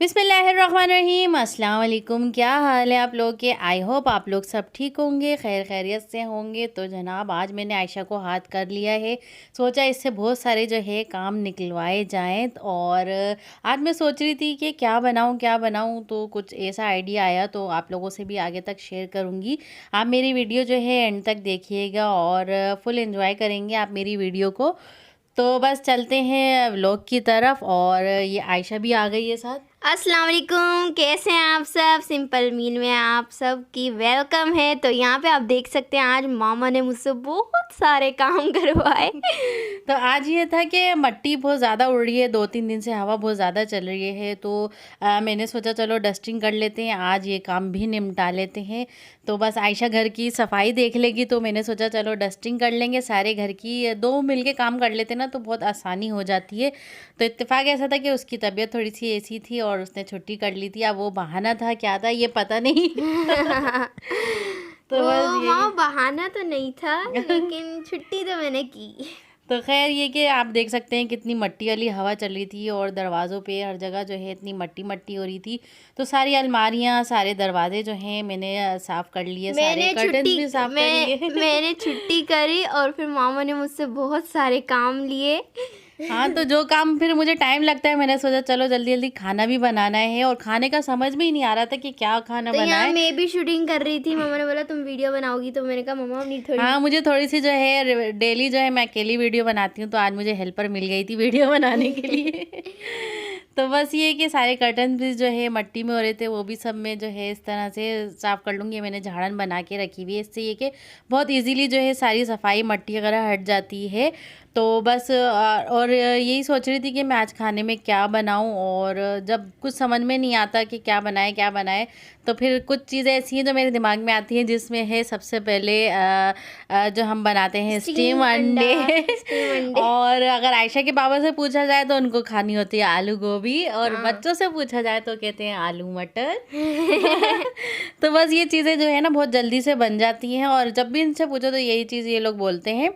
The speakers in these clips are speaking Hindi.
बिस्मिल्लाहिर्रहमानिर्रहीम। अस्सलाम वालेकुम। क्या हाल है आप लोग के? आई होप आप लोग सब ठीक होंगे, खैर खैरियत से होंगे। तो जनाब आज मैंने आयशा को हाथ कर लिया है, सोचा इससे बहुत सारे जो है काम निकलवाए जाएं। और आज मैं सोच रही थी कि क्या बनाऊं, तो कुछ ऐसा आइडिया आया तो आप लोगों से भी आगे तक शेयर करूंगी। आप मेरी वीडियो जो है एंड तक देखिएगा और फुल एंजॉय करेंगे आप मेरी वीडियो को। तो बस चलते हैं व्लॉग की तरफ। और ये आयशा भी आ गई है साथ। अस्सलाम वालेकुम, कैसे हैं आप सब? सिंपल मील में आप सब की वेलकम है। तो यहाँ पे आप देख सकते हैं आज मामा ने मुझसे बहुत सारे काम करवाए। तो आज ये था कि मट्टी बहुत ज़्यादा उड़ रही है, 2-3 दिन से हवा बहुत ज़्यादा चल रही है। तो मैंने सोचा चलो डस्टिंग कर लेते हैं, आज ये काम भी निपटा लेते हैं। तो बस आयशा घर की सफाई देख लेगी, तो मैंने सोचा चलो डस्टिंग कर लेंगे सारे घर की। दो मिलके काम कर लेते ना तो बहुत आसानी हो जाती है। तो इत्तेफाक ऐसा था कि उसकी तबीयत थोड़ी सी ऐसी थी और उसने छुट्टी कर ली थी। अब वो बहाना था क्या था ये पता नहीं। तो वो बस मामा यही। बहाना तो नहीं था, लेकिन छुट्टी तो मैंने की। तो खैर ये कि आप देख सकते हैं कितनी मट्टी वाली हवा चल रही थी और दरवाज़ों पे हर जगह जो है इतनी मट्टी मट्टी हो रही थी। तो सारी अलमारियाँ, सारे दरवाजे जो हैं मैंने साफ़ कर लिए, सारे कर्टन्स भी साफ़ कर लिए। मैंने छुट्टी करी और फिर मामा ने मुझसे बहुत सारे काम लिए। हाँ, तो जो काम फिर मुझे टाइम लगता है, मैंने सोचा चलो जल्दी जल्दी खाना भी बनाना है। और खाने का समझ में ही नहीं आ रहा था कि क्या खाना तो यहाँ बनाए। मैं भी शूटिंग कर रही थी, मामा ने बोला तुम वीडियो बनाओगी, तो मैंने कहा मामा अपनी थोड़ी। हाँ, मुझे थोड़ी सी जो है डेली जो है मैं अकेली वीडियो बनाती हूँ, तो आज मुझे हेल्पर मिल गई थी वीडियो बनाने के लिए। तो बस ये कि सारे कर्टन भी जो है मट्टी में हो रहे थे, वो भी सब मैं जो है इस तरह से साफ़ कर लूँगी। मैंने झाड़न बना के रखी हुई है, इससे ये कि बहुत इजीली जो है सारी सफाई मट्टी वगैरह हट जाती है। तो बस और यही सोच रही थी कि मैं आज खाने में क्या बनाऊं। और जब कुछ समझ में नहीं आता कि क्या बनाए, तो फिर कुछ चीज़ें ऐसी हैं जो मेरे दिमाग में आती हैं, जिसमें है सबसे पहले जो हम बनाते हैं स्टीम अंडे। स्टीम अंडे। और अगर आयशा के पापा से पूछा जाए तो उनको खानी होती है आलू गोभी, और हाँ। बच्चों से पूछा जाए तो कहते हैं आलू मटर। तो बस ये चीज़ें जो है ना बहुत जल्दी से बन जाती हैं, और जब भी इनसे पूछो तो यही चीज़ ये लोग बोलते हैं।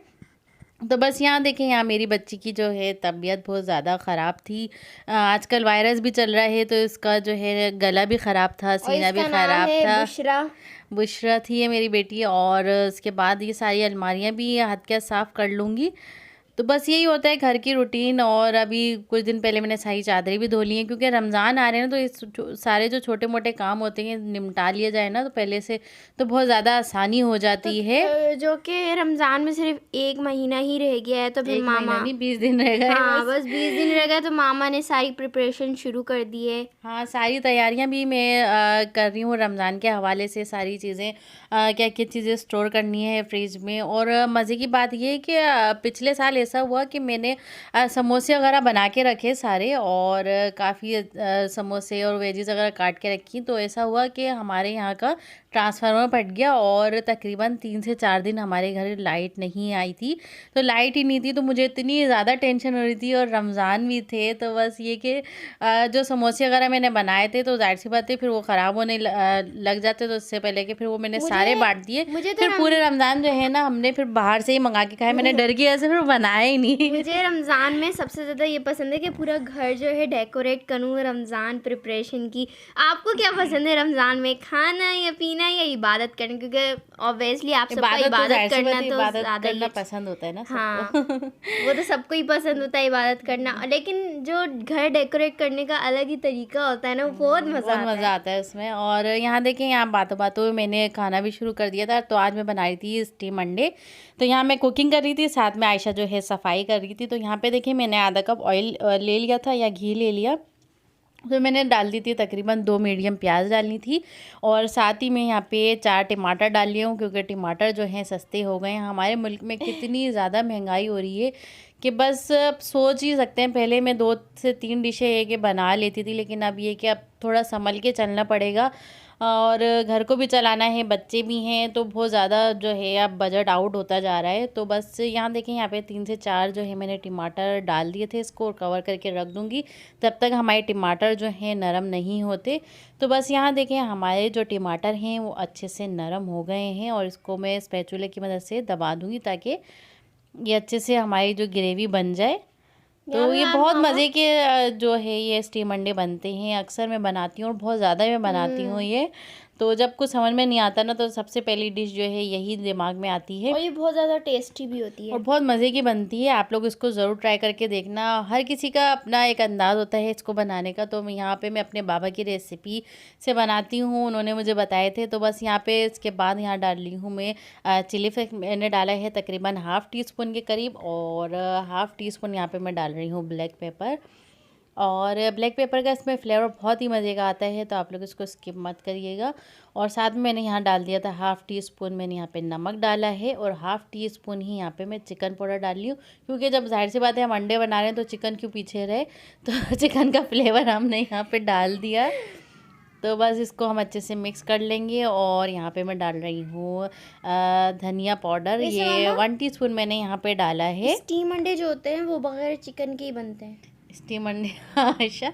तो बस यहाँ देखें, यहाँ मेरी बच्ची की जो है तबीयत बहुत ज़्यादा ख़राब थी। आजकल वायरस भी चल रहा है, तो इसका जो है गला भी ख़राब था, और सीना भी इसका नाम ख़राब है था। बुशरा। बुशरा थी ये मेरी बेटी। और उसके बाद ये सारी अलमारियाँ भी हाथ क्या साफ़ कर लूँगी। तो बस यही होता है घर की रूटीन। और अभी कुछ दिन पहले मैंने सारी चादरें भी धो ली हैं, क्योंकि रमज़ान आ रहे हैं ना, तो इस सारे जो छोटे मोटे काम होते हैं निपटा लिया जाए ना तो पहले से, तो बहुत ज़्यादा आसानी हो तो जाती है। जो कि रमज़ान में सिर्फ 1 महीना ही रह गया है, तो फिर 1 महीना मामा। नहीं, 20 दिन रह गए हाँ, बस। बस 20 दिन रह गए, तो मामा ने सारी प्रिपरेशन शुरू कर दी है। हाँ, सारी तैयारियां भी मैं कर रही हूँ रमज़ान के हवाले से। सारी चीज़ें क्या क्या चीज़ें स्टोर करनी है फ्रिज में। और मज़े की बात ये है कि पिछले साल ऐसा हुआ कि मैंने समोसे वगैरह बना के रखे सारे, और काफ़ी समोसे और वेजीज वगैरह काट के रखी। तो ऐसा हुआ कि हमारे यहाँ का ट्रांसफार्मर फट गया, और तकरीबन 3 से 4 दिन हमारे घर लाइट नहीं आई थी। तो लाइट ही नहीं थी, तो मुझे इतनी ज़्यादा टेंशन हो रही थी, और रमज़ान भी थे। तो बस ये कि जो समोसे वगैरह मैंने बनाए थे, तो जाहिर सी बात है फिर वो ख़राब होने लग जाते। तो उससे पहले कि फिर वो मैंने सारे बांट दिए। मुझे तो फिर पूरे रमज़ान जो है ना हमने फिर बाहर से ही मंगा के खाए। मैंने डर की वजह से फिर बनाया ही नहीं। मुझे रमज़ान में सबसे ज़्यादा ये पसंद है कि पूरा घर जो है डेकोरेट करूँ रमज़ान प्रिपरेशन की। आपको क्या पसंद है रमज़ान में, खाना या पीना या इबादत करना? क्योंकि ऑब्वियसली आप सबको इबादत करना तो इबादत ज़्यादा करना ही पसंद होता है ना हाँ, सबको। वो तो सबको ही पसंद होता है इबादत करना, लेकिन जो घर डेकोरेट करने का अलग ही तरीका होता है ना, वो बहुत मज़ा बहुत आता मज़ा है। आता है उसमें। और यहाँ देखें, यहाँ बातों बातों में मैंने खाना भी शुरू कर दिया था। तो आज मैं बना रही थी स्टीम अंडे। तो यहाँ मैं कुकिंग कर रही थी, साथ में आयशा जो है सफाई कर रही थी। तो यहाँ पे देखिए मैंने आधा कप ऑयल ले लिया था, या घी ले लिया। तो मैंने डाल दी थी तकरीबन 2 मीडियम प्याज डालनी थी। और साथ ही मैं यहाँ पे 4 टमाटर डाल लिया हूँ, क्योंकि टमाटर जो हैं सस्ते हो गए हैं। हमारे मुल्क में कितनी ज़्यादा महंगाई हो रही है कि बस अब सोच ही सकते हैं। पहले मैं 2 से 3 डिशें ये कि बना लेती थी, लेकिन अब ये कि अब थोड़ा संभल के चलना पड़ेगा। और घर को भी चलाना है, बच्चे भी हैं, तो बहुत ज़्यादा जो है अब बजट आउट होता जा रहा है। तो बस यहाँ देखें, यहाँ पे 3 से 4 जो है मैंने टमाटर डाल दिए थे। इसको कवर करके रख दूँगी तब तक हमारे टमाटर जो हैं नरम नहीं होते। तो बस यहाँ देखें, हमारे जो टमाटर हैं वो अच्छे से नरम हो गए हैं, और इसको मैं स्पैचुला की मदद से दबा दूँगी ताकि ये अच्छे से हमारी जो ग्रेवी बन जाए। तो ये बहुत मज़े के जो है ये स्टीम अंडे बनते हैं, अक्सर मैं बनाती हूँ और बहुत ज़्यादा मैं बनाती हूँ ये। तो जब कुछ समझ में नहीं आता ना तो सबसे पहली डिश जो है यही दिमाग में आती है और ये बहुत ज़्यादा टेस्टी भी होती है और बहुत मज़े की बनती है। आप लोग इसको ज़रूर ट्राई करके देखना। हर किसी का अपना एक अंदाज़ होता है इसको बनाने का। तो मैं यहाँ पे मैं अपने बाबा की रेसिपी से बनाती हूँ, उन्होंने मुझे बताए थे। तो बस यहाँ पे इसके बाद यहाँ डाल रही हूँ मैं चिली फ्लेक्स। मैंने डाला है तकरीबन ½ टीस्पून के करीब, और ½ टीस्पून यहाँ पे मैं डाल रही हूँ ब्लैक पेपर। और ब्लैक पेपर का इसमें फ्लेवर बहुत ही मज़े का आता है, तो आप लोग इसको स्किप मत करिएगा। और साथ में मैंने यहाँ डाल दिया था ½ टीस्पून मैंने यहाँ पे नमक डाला है, और ½ टीस्पून ही यहाँ पे मैं चिकन पाउडर डाल रही हूँ, क्योंकि जब जाहिर सी बात है हम अंडे बना रहे हैं तो चिकन क्यों पीछे रहे, तो चिकन का फ्लेवर हमने यहाँ पे डाल दिया। तो बस इसको हम अच्छे से मिक्स कर लेंगे। और यहाँ पे मैं डाल रही हूँ धनिया पाउडर, ये 1 टीस्पून मैंने यहाँ पे डाला है। स्टीम अंडे जो होते हैं वो बगैर चिकन के ही बनते हैं। स्टीम अंडे अच्छा,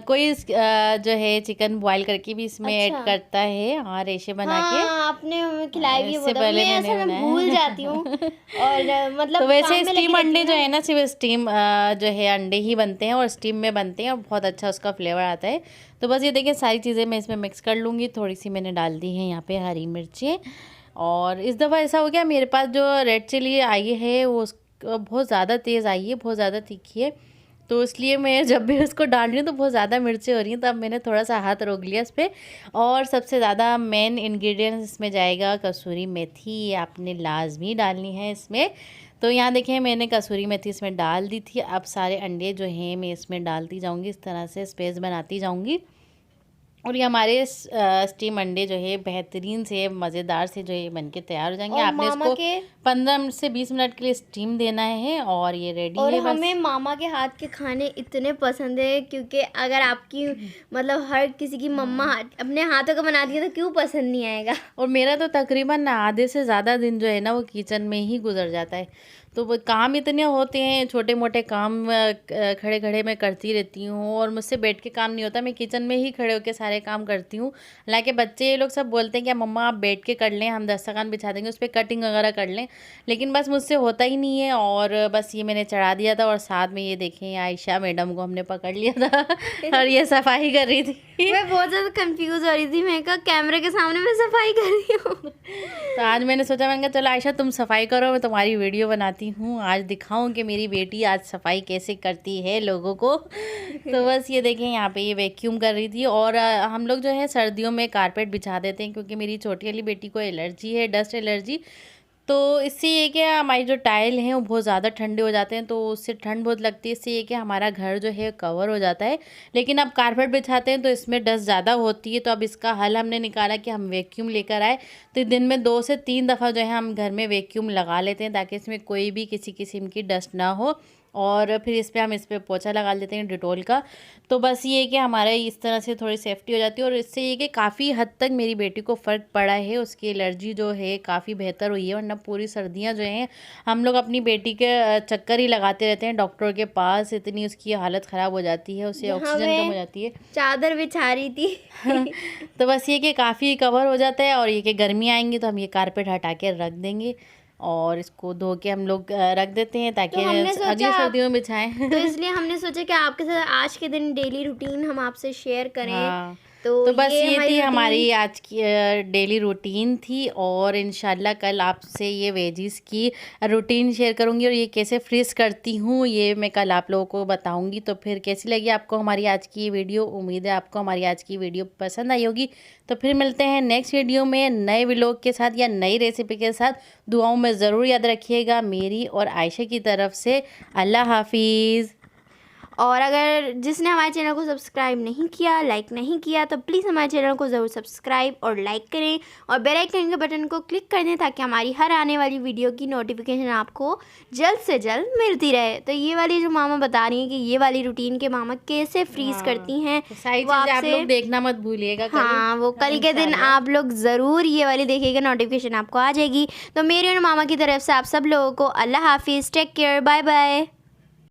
कोई जो है चिकन बॉईल करके भी इसमें ऐड करता है। हाँ, रेशे बना के आपने हमें खिलाई भी इससे पहले मैं भूल जाती हूँ। और मतलब तो वैसे स्टीम अंडे जो है ना सिर्फ स्टीम जो है अंडे ही बनते हैं और स्टीम में बनते हैं और बहुत अच्छा उसका फ्लेवर आता है। तो बस ये देखिए सारी चीज़ें मैं इसमें मिक्स कर लूँगी। थोड़ी सी मैंने डाल दी है यहाँ पे हरी मिर्चें, और इस दफ़ा ऐसा हो गया मेरे पास जो रेड चिली आई है वो बहुत ज़्यादा तेज़ आई है, बहुत ज़्यादा तीखी है। तो इसलिए मैं जब भी उसको डाल रही हूँ तो बहुत ज़्यादा मिर्चें हो रही हैं, तब मैंने थोड़ा सा हाथ रोक लिया इस पर। और सबसे ज़्यादा मेन इंग्रेडिएंट्स इसमें जाएगा कसूरी मेथी, ये आपने लाजमी डालनी है इसमें। तो यहाँ देखें मैंने कसूरी मेथी इसमें डाल दी थी। अब सारे अंडे जो हैं मैं इसमें डालती जाऊँगी, इस तरह से स्पेस बनाती जाऊँगी। और ये हमारे स्टीम अंडे जो है बेहतरीन से मज़ेदार से जो है बनके तैयार हो जाएंगे। आपने इसको 15 से 20 मिनट के लिए स्टीम देना है और ये रेडी है। और हमें मामा के हाथ के खाने इतने पसंद है, क्योंकि अगर आपकी मतलब हर किसी की मम्मा अपने हाथों का बनाती है तो क्यों पसंद नहीं आएगा। और मेरा तो तकरीबन आधे से ज़्यादा दिन जो है ना वो किचन में ही गुजर जाता है। तो वो काम इतने होते हैं, छोटे मोटे काम खड़े खड़े मैं करती रहती हूँ और मुझसे बैठ के काम नहीं होता। मैं किचन में ही खड़े होकर सारे काम करती हूँ। हालांकि बच्चे ये लोग सब बोलते हैं कि मम्मा आप बैठ के कर लें, हम दस्तरखान बिछा देंगे, उस पर कटिंग वगैरह कर लें, लेकिन बस मुझसे होता ही नहीं है। और बस ये मैंने चढ़ा दिया था और साथ में ये देखें आयशा मैडम को हमने पकड़ लिया था और ये सफाई कर रही थी। मैं बहुत ज़्यादा कंफ्यूज हो रही थी, मैं कहा कैमरे के सामने मैं सफाई कर रही हूँ। तो आज मैंने सोचा, मैंने कहा चलो आयशा तुम सफाई करो, मैं तुम्हारी वीडियो बनाती हूँ, आज दिखाऊं कि मेरी बेटी आज सफाई कैसे करती है लोगों को। तो बस ये देखें यहाँ पे ये वैक्यूम कर रही थी। और हम लोग जो है सर्दियों में कारपेट बिछा देते हैं, क्योंकि मेरी छोटी वाली बेटी को एलर्जी है, डस्ट एलर्जी। तो इससे ये कि हमारी जो टाइल हैं वो बहुत ज़्यादा ठंडे हो जाते हैं, तो उससे ठंड बहुत लगती है। इससे ये कि हमारा घर जो है कवर हो जाता है। लेकिन अब कारपेट बिछाते हैं तो इसमें डस्ट ज़्यादा होती है। तो अब इसका हल हमने निकाला कि हम वैक्यूम लेकर आए, तो दिन में 2 से 3 दफ़ा जो है हम घर में वैक्यूम लगा लेते हैं, ताकि इसमें कोई भी किसी किस्म की डस्ट ना हो। और फिर हम इस पर पोछा लगा लेते हैं डिटॉल का। तो बस ये कि हमारा इस तरह से थोड़ी सेफ्टी हो जाती है। और इससे ये कि काफ़ी हद तक मेरी बेटी को फ़र्क पड़ा है, उसकी एलर्जी जो है काफ़ी बेहतर हुई है। वरना पूरी सर्दियां जो हैं हम लोग अपनी बेटी के चक्कर ही लगाते रहते हैं डॉक्टर के पास, इतनी उसकी हालत ख़राब हो जाती है, उसे ऑक्सीजन कम हो जाती है। चादर बिछा रही थी तो बस ये कि काफ़ी कवर हो जाता है। और ये कि गर्मी आएंगी तो हम ये कारपेट हटा के रख देंगे और इसको धो के हम लोग रख देते हैं, ताकि अगली सर्दियों में बिछाएं। तो इसलिए हमने सोचा कि आपके साथ आज के दिन डेली रूटीन हम आपसे शेयर करें। हाँ। तो बस ये थी हमारी आज की डेली रूटीन थी। और इंशाल्लाह कल आपसे ये वेजीज़ की रूटीन शेयर करूँगी और ये कैसे फ्रीज़ करती हूँ ये मैं कल आप लोगों को बताऊँगी। तो फिर कैसी लगी आपको हमारी आज की वीडियो? उम्मीद है आपको हमारी आज की वीडियो पसंद आई होगी। तो फिर मिलते हैं नेक्स्ट वीडियो में नए व्लॉग के साथ या नई रेसिपी के साथ। दुआओं में ज़रूर याद रखिएगा मेरी और आयशा की तरफ से। अल्लाह हाफिज़। और अगर जिसने हमारे चैनल को सब्सक्राइब नहीं किया, लाइक नहीं किया, तो प्लीज़ हमारे चैनल को ज़रूर सब्सक्राइब और लाइक करें और बेल आइकन के बटन को क्लिक कर दें, ताकि हमारी हर आने वाली वीडियो की नोटिफिकेशन आपको जल्द से जल्द मिलती रहे। तो ये वाली जो मामा बता रही हैं कि ये वाली रूटीन के मामा कैसे फ्रीज़ करती हैं, वो आप लोग देखना मत भूलिएगा। हाँ, वो कल के दिन आप लोग ज़रूर ये वाली देखिएगा, नोटिफिकेशन आपको आ जाएगी। तो मेरे और मामा की तरफ से आप सब लोगों को अल्लाह हाफिज़, टेक केयर, बाय बाय।